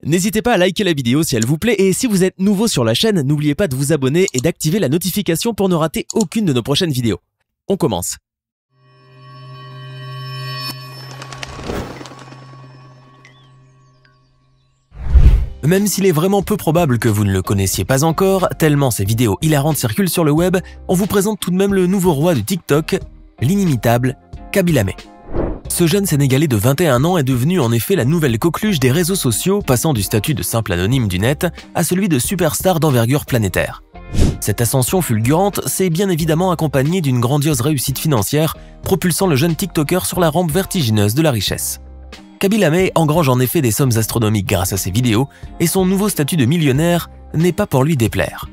N'hésitez pas à liker la vidéo si elle vous plaît et si vous êtes nouveau sur la chaîne, n'oubliez pas de vous abonner et d'activer la notification pour ne rater aucune de nos prochaines vidéos. On commence. Même s'il est vraiment peu probable que vous ne le connaissiez pas encore, tellement ces vidéos hilarantes circulent sur le web, on vous présente tout de même le nouveau roi du TikTok, l'inimitable Kaby Lame. Ce jeune Sénégalais de 21 ans est devenu en effet la nouvelle coqueluche des réseaux sociaux, passant du statut de simple anonyme du net à celui de superstar d'envergure planétaire. Cette ascension fulgurante s'est bien évidemment accompagnée d'une grandiose réussite financière, propulsant le jeune TikToker sur la rampe vertigineuse de la richesse. Kaby Lame engrange en effet des sommes astronomiques grâce à ses vidéos, et son nouveau statut de millionnaire n'est pas pour lui déplaire.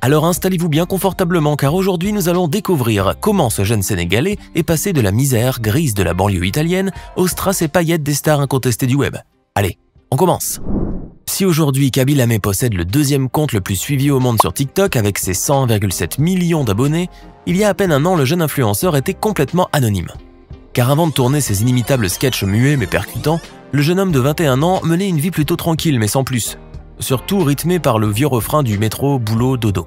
Alors installez-vous bien confortablement car aujourd'hui nous allons découvrir comment ce jeune Sénégalais est passé de la misère grise de la banlieue italienne aux strass et paillettes des stars incontestées du web. Allez, on commence. Si aujourd'hui Kaby Lame possède le deuxième compte le plus suivi au monde sur TikTok avec ses 100,7 millions d'abonnés, il y a à peine un an le jeune influenceur était complètement anonyme. Car avant de tourner ses inimitables sketchs muets mais percutants, le jeune homme de 21 ans menait une vie plutôt tranquille mais sans plus. Surtout rythmé par le vieux refrain du métro boulot dodo.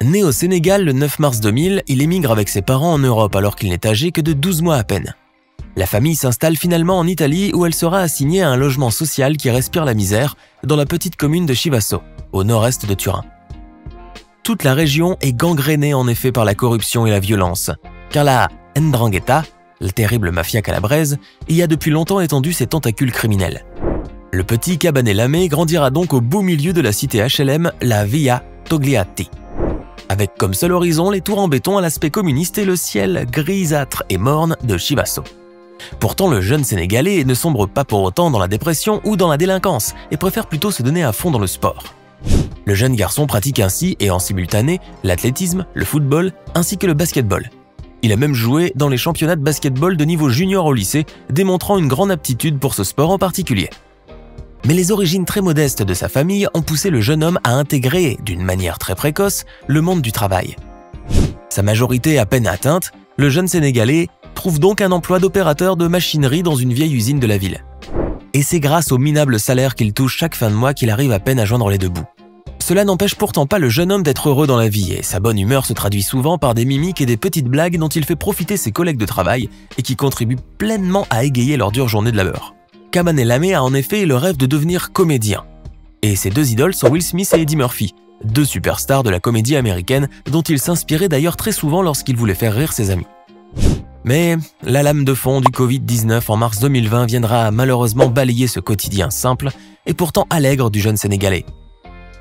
Né au Sénégal le 9 mars 2000, il émigre avec ses parents en Europe alors qu'il n'est âgé que de 12 mois à peine. La famille s'installe finalement en Italie où elle sera assignée à un logement social qui respire la misère dans la petite commune de Chivasso, au nord-est de Turin. Toute la région est gangrénée en effet par la corruption et la violence, car la 'ndrangheta, la terrible mafia calabraise, y a depuis longtemps étendu ses tentacules criminels. Le petit Kaby Lame grandira donc au beau milieu de la cité HLM, la Via Togliatti. Avec comme seul horizon les tours en béton à l'aspect communiste et le ciel grisâtre et morne de Chivasso. Pourtant, le jeune Sénégalais ne sombre pas pour autant dans la dépression ou dans la délinquance et préfère plutôt se donner à fond dans le sport. Le jeune garçon pratique ainsi et en simultané l'athlétisme, le football ainsi que le basketball. Il a même joué dans les championnats de basketball de niveau junior au lycée, démontrant une grande aptitude pour ce sport en particulier. Mais les origines très modestes de sa famille ont poussé le jeune homme à intégrer, d'une manière très précoce, le monde du travail. Sa majorité à peine atteinte, le jeune Sénégalais trouve donc un emploi d'opérateur de machinerie dans une vieille usine de la ville. Et c'est grâce au minable salaire qu'il touche chaque fin de mois qu'il arrive à peine à joindre les deux bouts. Cela n'empêche pourtant pas le jeune homme d'être heureux dans la vie et sa bonne humeur se traduit souvent par des mimiques et des petites blagues dont il fait profiter ses collègues de travail et qui contribuent pleinement à égayer leur dure journée de labeur. Kaby Lame a en effet le rêve de devenir comédien. Et ses deux idoles sont Will Smith et Eddie Murphy, deux superstars de la comédie américaine dont il s'inspirait d'ailleurs très souvent lorsqu'il voulait faire rire ses amis. Mais la lame de fond du Covid-19 en mars 2020 viendra malheureusement balayer ce quotidien simple et pourtant allègre du jeune Sénégalais.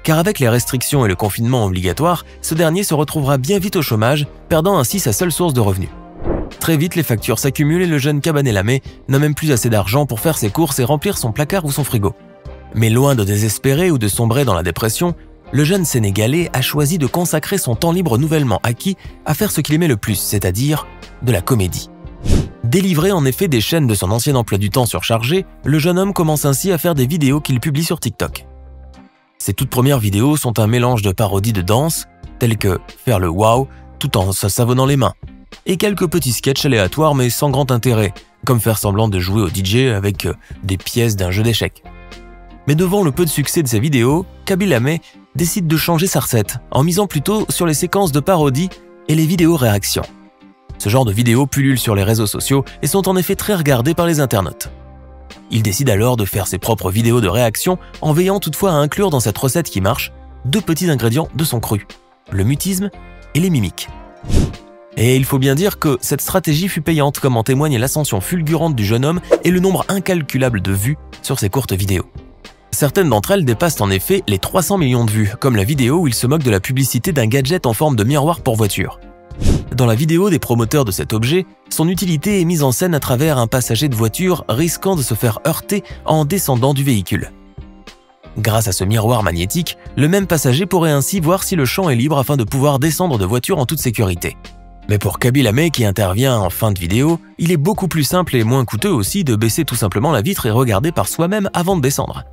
Car avec les restrictions et le confinement obligatoire, ce dernier se retrouvera bien vite au chômage, perdant ainsi sa seule source de revenus. Très vite, les factures s'accumulent et le jeune Kaby Lame n'a même plus assez d'argent pour faire ses courses et remplir son placard ou son frigo. Mais loin de désespérer ou de sombrer dans la dépression, le jeune Sénégalais a choisi de consacrer son temps libre nouvellement acquis à faire ce qu'il aimait le plus, c'est-à-dire de la comédie. Délivré en effet des chaînes de son ancien emploi du temps surchargé, le jeune homme commence ainsi à faire des vidéos qu'il publie sur TikTok. Ses toutes premières vidéos sont un mélange de parodies de danse, telles que faire le wow tout en se savonnant les mains, et quelques petits sketchs aléatoires mais sans grand intérêt, comme faire semblant de jouer au DJ avec des pièces d'un jeu d'échecs. Mais devant le peu de succès de ses vidéos, Kaby Lame décide de changer sa recette, en misant plutôt sur les séquences de parodies et les vidéos réactions. Ce genre de vidéos pullulent sur les réseaux sociaux et sont en effet très regardées par les internautes. Il décide alors de faire ses propres vidéos de réaction en veillant toutefois à inclure dans cette recette qui marche deux petits ingrédients de son cru, le mutisme et les mimiques. Et il faut bien dire que cette stratégie fut payante comme en témoigne l'ascension fulgurante du jeune homme et le nombre incalculable de vues sur ses courtes vidéos. Certaines d'entre elles dépassent en effet les 300 millions de vues, comme la vidéo où il se moque de la publicité d'un gadget en forme de miroir pour voiture. Dans la vidéo des promoteurs de cet objet, son utilité est mise en scène à travers un passager de voiture risquant de se faire heurter en descendant du véhicule. Grâce à ce miroir magnétique, le même passager pourrait ainsi voir si le champ est libre afin de pouvoir descendre de voiture en toute sécurité. Mais pour Kaby Lame qui intervient en fin de vidéo, il est beaucoup plus simple et moins coûteux aussi de baisser tout simplement la vitre et regarder par soi-même avant de descendre.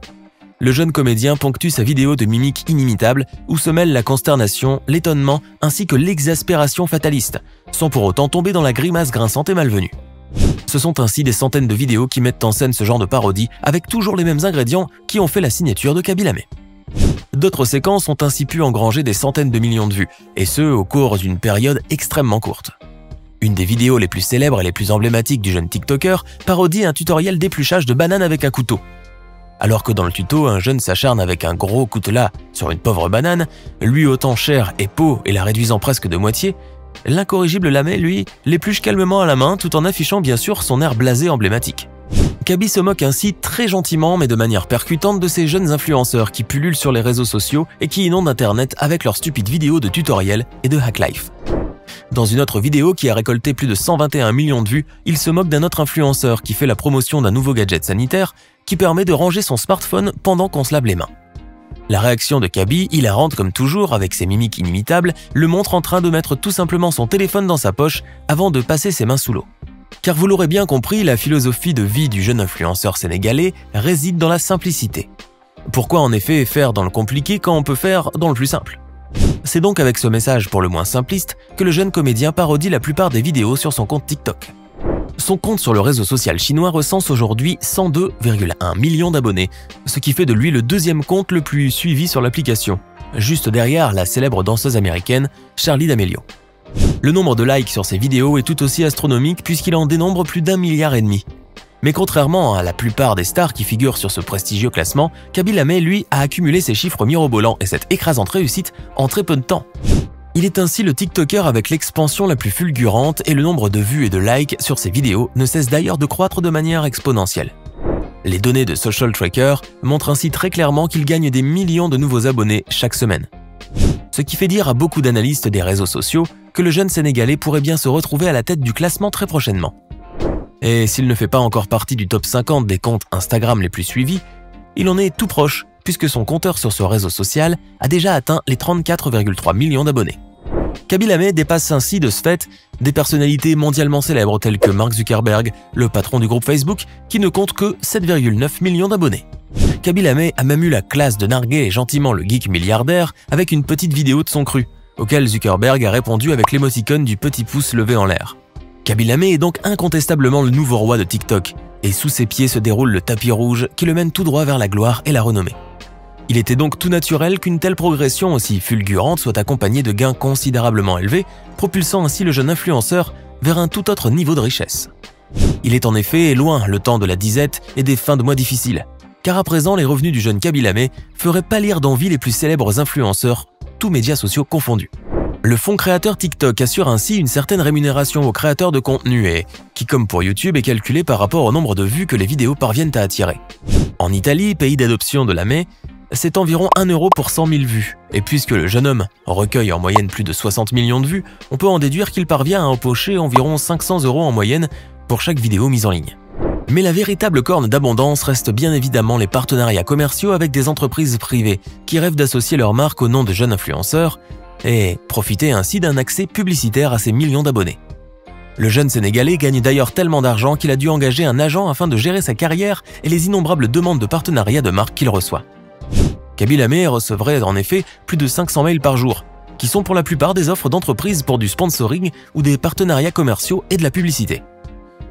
Le jeune comédien ponctue sa vidéo de mimiques inimitables où se mêlent la consternation, l'étonnement ainsi que l'exaspération fataliste, sans pour autant tomber dans la grimace grinçante et malvenue. Ce sont ainsi des centaines de vidéos qui mettent en scène ce genre de parodie avec toujours les mêmes ingrédients qui ont fait la signature de Kaby Lame. D'autres séquences ont ainsi pu engranger des centaines de millions de vues, et ce au cours d'une période extrêmement courte. Une des vidéos les plus célèbres et les plus emblématiques du jeune TikToker parodie un tutoriel d'épluchage de bananes avec un couteau. Alors que dans le tuto, un jeune s'acharne avec un gros coutelas sur une pauvre banane, lui ôtant chair et peau et la réduisant presque de moitié, l'incorrigible Lame, lui, l'épluche calmement à la main tout en affichant bien sûr son air blasé emblématique. Kaby se moque ainsi très gentiment mais de manière percutante de ces jeunes influenceurs qui pullulent sur les réseaux sociaux et qui inondent internet avec leurs stupides vidéos de tutoriels et de hack life. Dans une autre vidéo qui a récolté plus de 121 millions de vues, il se moque d'un autre influenceur qui fait la promotion d'un nouveau gadget sanitaire qui permet de ranger son smartphone pendant qu'on se lave les mains. La réaction de Kaby, hilarante comme toujours avec ses mimiques inimitables, le montre en train de mettre tout simplement son téléphone dans sa poche avant de passer ses mains sous l'eau. Car vous l'aurez bien compris, la philosophie de vie du jeune influenceur sénégalais réside dans la simplicité. Pourquoi en effet faire dans le compliqué quand on peut faire dans le plus simple? C'est donc avec ce message pour le moins simpliste que le jeune comédien parodie la plupart des vidéos sur son compte TikTok. Son compte sur le réseau social chinois recense aujourd'hui 102,1 millions d'abonnés, ce qui fait de lui le deuxième compte le plus suivi sur l'application, juste derrière la célèbre danseuse américaine Charli D'Amelio. Le nombre de likes sur ses vidéos est tout aussi astronomique puisqu'il en dénombre plus d'1,5 milliard. Mais contrairement à la plupart des stars qui figurent sur ce prestigieux classement, Kaby Lame, lui, a accumulé ses chiffres mirobolants et cette écrasante réussite en très peu de temps. Il est ainsi le TikToker avec l'expansion la plus fulgurante et le nombre de vues et de likes sur ses vidéos ne cesse d'ailleurs de croître de manière exponentielle. Les données de Social Tracker montrent ainsi très clairement qu'il gagne des millions de nouveaux abonnés chaque semaine. Ce qui fait dire à beaucoup d'analystes des réseaux sociaux que le jeune Sénégalais pourrait bien se retrouver à la tête du classement très prochainement. Et s'il ne fait pas encore partie du top 50 des comptes Instagram les plus suivis, il en est tout proche puisque son compteur sur ce réseau social a déjà atteint les 34,3 millions d'abonnés. Kaby Lame dépasse ainsi de ce fait des personnalités mondialement célèbres telles que Mark Zuckerberg, le patron du groupe Facebook, qui ne compte que 7,9 millions d'abonnés. Kaby Lame a même eu la classe de narguer gentiment le geek milliardaire avec une petite vidéo de son cru, auquel Zuckerberg a répondu avec l'émoticône du petit pouce levé en l'air. Kaby Lame est donc incontestablement le nouveau roi de TikTok, et sous ses pieds se déroule le tapis rouge qui le mène tout droit vers la gloire et la renommée. Il était donc tout naturel qu'une telle progression aussi fulgurante soit accompagnée de gains considérablement élevés, propulsant ainsi le jeune influenceur vers un tout autre niveau de richesse. Il est en effet loin le temps de la disette et des fins de mois difficiles, car à présent les revenus du jeune Kaby Lame feraient pâlir d'envie les plus célèbres influenceurs, tous médias sociaux confondus. Le fonds créateur TikTok assure ainsi une certaine rémunération aux créateurs de contenu et qui, comme pour YouTube, est calculé par rapport au nombre de vues que les vidéos parviennent à attirer. En Italie, pays d'adoption de Lame, c'est environ 1 € pour 100 000 vues, et puisque le jeune homme recueille en moyenne plus de 60 millions de vues, on peut en déduire qu'il parvient à empocher environ 500 € en moyenne pour chaque vidéo mise en ligne. Mais la véritable corne d'abondance reste bien évidemment les partenariats commerciaux avec des entreprises privées qui rêvent d'associer leur marque au nom de jeunes influenceurs et profiter ainsi d'un accès publicitaire à ces millions d'abonnés. Le jeune Sénégalais gagne d'ailleurs tellement d'argent qu'il a dû engager un agent afin de gérer sa carrière et les innombrables demandes de partenariat de marque qu'il reçoit. Kaby Lame recevrait en effet plus de 500 mails par jour, qui sont pour la plupart des offres d'entreprises pour du sponsoring ou des partenariats commerciaux et de la publicité.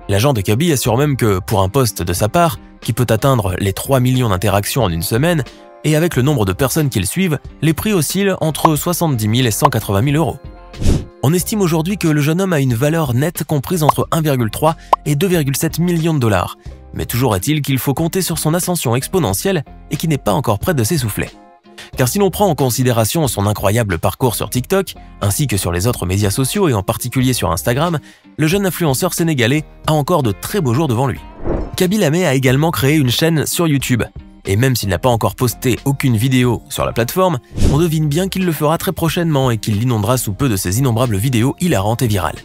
L'agent de Kaby assure même que, pour un post de sa part, qui peut atteindre les 3 millions d'interactions en une semaine, et avec le nombre de personnes qui le suivent, les prix oscillent entre 70 000 et 180 000 €. On estime aujourd'hui que le jeune homme a une valeur nette comprise entre 1,3 et 2,7 millions de dollars, mais toujours est-il qu'il faut compter sur son ascension exponentielle et qui n'est pas encore près de s'essouffler. Car si l'on prend en considération son incroyable parcours sur TikTok, ainsi que sur les autres médias sociaux et en particulier sur Instagram, le jeune influenceur sénégalais a encore de très beaux jours devant lui. Kaby Lame a également créé une chaîne sur YouTube, et même s'il n'a pas encore posté aucune vidéo sur la plateforme, on devine bien qu'il le fera très prochainement et qu'il l'inondera sous peu de ses innombrables vidéos hilarantes et virales.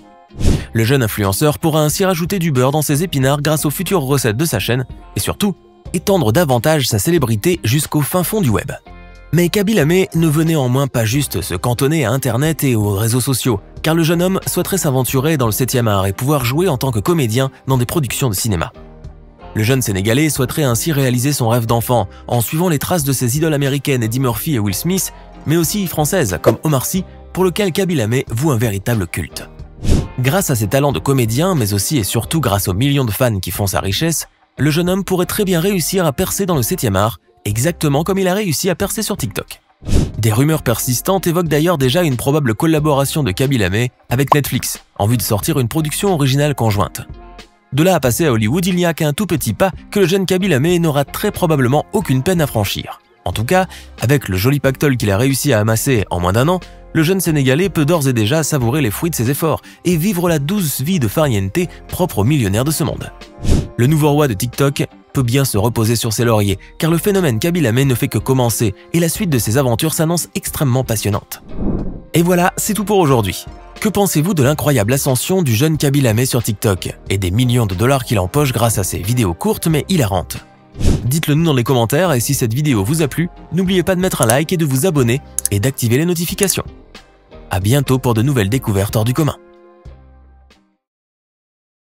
Le jeune influenceur pourra ainsi rajouter du beurre dans ses épinards grâce aux futures recettes de sa chaîne et surtout, étendre davantage sa célébrité jusqu'au fin fond du web. Mais Kaby Lame ne veut néanmoins pas juste se cantonner à Internet et aux réseaux sociaux, car le jeune homme souhaiterait s'aventurer dans le 7e art et pouvoir jouer en tant que comédien dans des productions de cinéma. Le jeune Sénégalais souhaiterait ainsi réaliser son rêve d'enfant en suivant les traces de ses idoles américaines Eddie Murphy et Will Smith, mais aussi françaises comme Omar Sy, pour lequel Kaby Lame voue un véritable culte. Grâce à ses talents de comédien, mais aussi et surtout grâce aux millions de fans qui font sa richesse, le jeune homme pourrait très bien réussir à percer dans le 7e art, exactement comme il a réussi à percer sur TikTok. Des rumeurs persistantes évoquent d'ailleurs déjà une probable collaboration de Kabila May avec Netflix, en vue de sortir une production originale conjointe. De là à passer à Hollywood, il n'y a qu'un tout petit pas que le jeune Kabila May n'aura très probablement aucune peine à franchir. En tout cas, avec le joli pactole qu'il a réussi à amasser en moins d'1 an, le jeune Sénégalais peut d'ores et déjà savourer les fruits de ses efforts et vivre la douce vie de farniente propre aux millionnaires de ce monde. Le nouveau roi de TikTok peut bien se reposer sur ses lauriers, car le phénomène Kabila May ne fait que commencer et la suite de ses aventures s'annonce extrêmement passionnante. Et voilà, c'est tout pour aujourd'hui. Que pensez-vous de l'incroyable ascension du jeune Kabila May sur TikTok et des millions de dollars qu'il empoche grâce à ses vidéos courtes mais hilarantes? Dites-le nous dans les commentaires et si cette vidéo vous a plu, n'oubliez pas de mettre un like et de vous abonner et d'activer les notifications. À bientôt pour de nouvelles découvertes hors du commun.